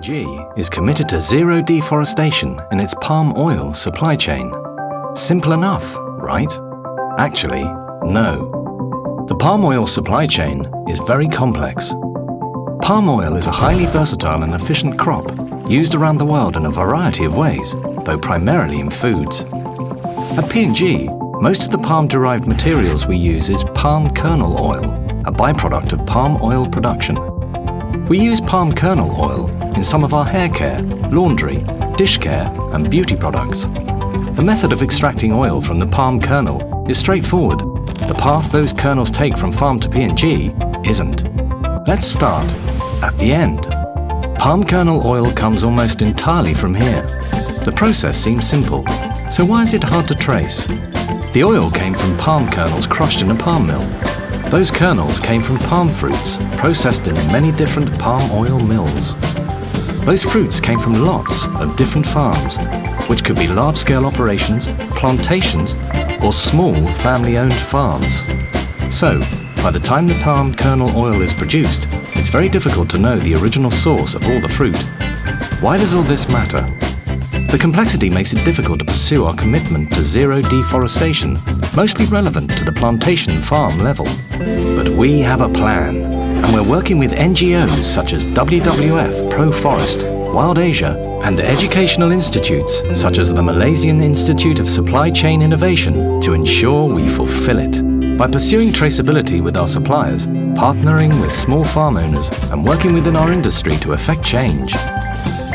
P&G is committed to zero deforestation in its palm oil supply chain. Simple enough, right? Actually, no. The palm oil supply chain is very complex. Palm oil is a highly versatile and efficient crop, used around the world in a variety of ways, though primarily in foods. At P&G, most of the palm-derived materials we use is palm kernel oil, a byproduct of palm oil production. We use palm kernel oil in some of our hair care, laundry, dish care, and beauty products. The method of extracting oil from the palm kernel is straightforward. The path those kernels take from farm to P&G isn't. Let's start at the end. Palm kernel oil comes almost entirely from here. The process seems simple, so why is it hard to trace? The oil came from palm kernels crushed in a palm mill. Those kernels came from palm fruits, processed in many different palm oil mills. Those fruits came from lots of different farms, which could be large-scale operations, plantations, or small family-owned farms. So, by the time the palm kernel oil is produced, it's very difficult to know the original source of all the fruit. Why does all this matter? The complexity makes it difficult to pursue our commitment to zero deforestation, mostly relevant to the plantation farm level. But we have a plan, and we're working with NGOs such as WWF, Pro Forest, Wild Asia, and educational institutes such as the Malaysian Institute of Supply Chain Innovation to ensure we fulfill it. By pursuing traceability with our suppliers, partnering with small farm owners, and working within our industry to effect change,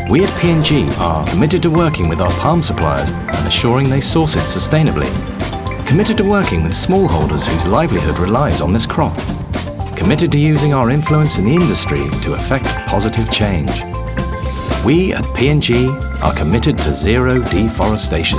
we at P&G are committed to working with our palm suppliers and assuring they source it sustainably. Committed to working with smallholders whose livelihood relies on this crop. Committed to using our influence in the industry to effect positive change. We at P&G are committed to zero deforestation.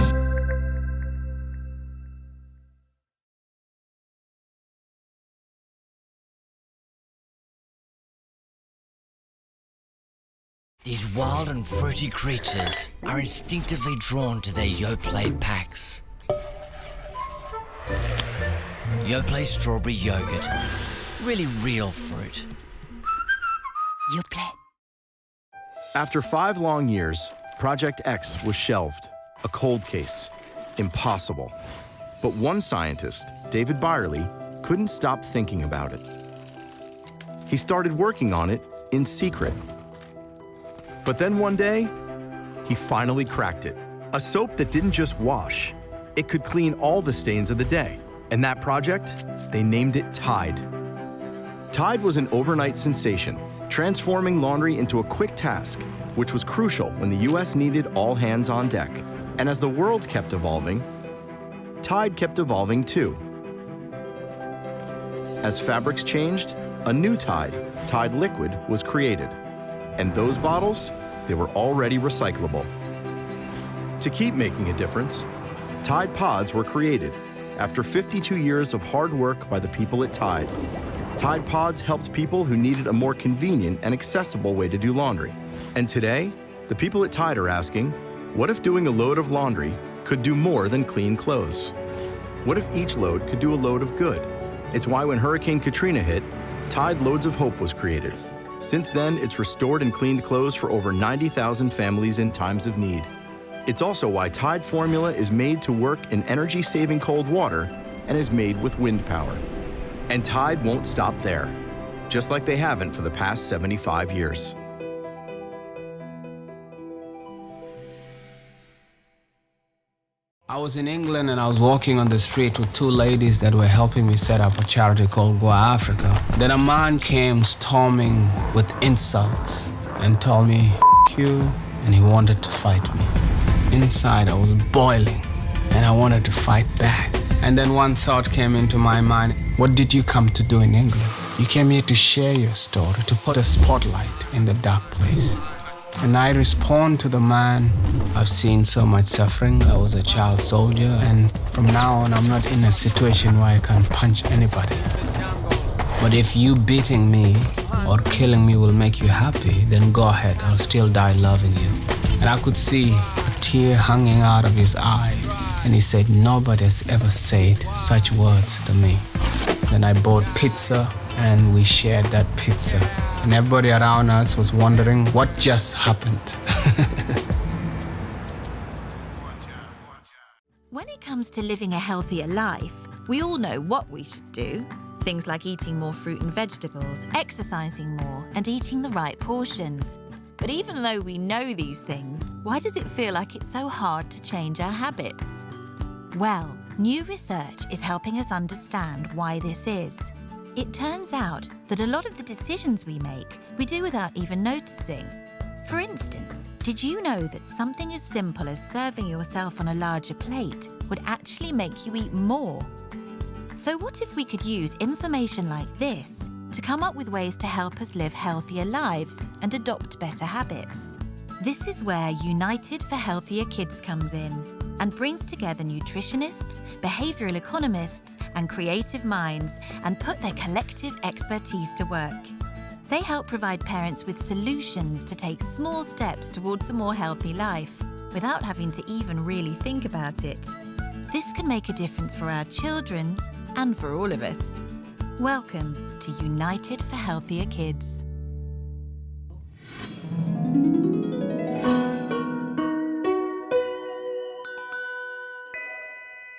These wild and fruity creatures are instinctively drawn to their Yoplait packs. Yoplait strawberry yogurt. Really real fruit. Yoplait. After 5 long years, Project X was shelved. A cold case. Impossible. But one scientist, David Byerly, couldn't stop thinking about it. He started working on it in secret. But then one day, he finally cracked it. A soap that didn't just wash, it could clean all the stains of the day. And that project, they named it Tide. Tide was an overnight sensation, transforming laundry into a quick task, which was crucial when the US needed all hands on deck. And as the world kept evolving, Tide kept evolving too. As fabrics changed, a new Tide, Tide Liquid, was created. And those bottles, they were already recyclable. To keep making a difference, Tide Pods were created. After 52 years of hard work by the people at Tide, Tide Pods helped people who needed a more convenient and accessible way to do laundry. And today, the people at Tide are asking, what if doing a load of laundry could do more than clean clothes? What if each load could do a load of good? It's why when Hurricane Katrina hit, Tide Loads of Hope was created. Since then, it's restored and cleaned clothes for over 90,000 families in times of need. It's also why Tide formula is made to work in energy-saving cold water and is made with wind power. And Tide won't stop there, just like they haven't for the past 75 years. I was in England and I was walking on the street with 2 ladies that were helping me set up a charity called Go Africa. Then a man came storming with insults and told me, "F you," and he wanted to fight me. Inside I was boiling and I wanted to fight back. And then one thought came into my mind, what did you come to do in England? You came here to share your story, to put a spotlight in the dark place. And I respond to the man, I've seen so much suffering. I was a child soldier, and from now on, I'm not in a situation where I can punch anybody. But if you beating me or killing me will make you happy, then go ahead, I'll still die loving you. And I could see a tear hanging out of his eye. And he said, nobody has ever said such words to me. Then I bought pizza, and we shared that pizza. and everybody around us was wondering what just happened. When it comes to living a healthier life, we all know what we should do. Things like eating more fruit and vegetables, exercising more, and eating the right portions. But even though we know these things, why does it feel like it's so hard to change our habits? Well, new research is helping us understand why this is. It turns out that a lot of the decisions we make, we do without even noticing. For instance, did you know that something as simple as serving yourself on a larger plate would actually make you eat more? So what if we could use information like this to come up with ways to help us live healthier lives and adopt better habits? This is where United for Healthier Kids comes in and brings together nutritionists, behavioural economists and creative minds and put their collective expertise to work. They help provide parents with solutions to take small steps towards a more healthy life without having to even really think about it. This can make a difference for our children and for all of us. Welcome to United for Healthier Kids.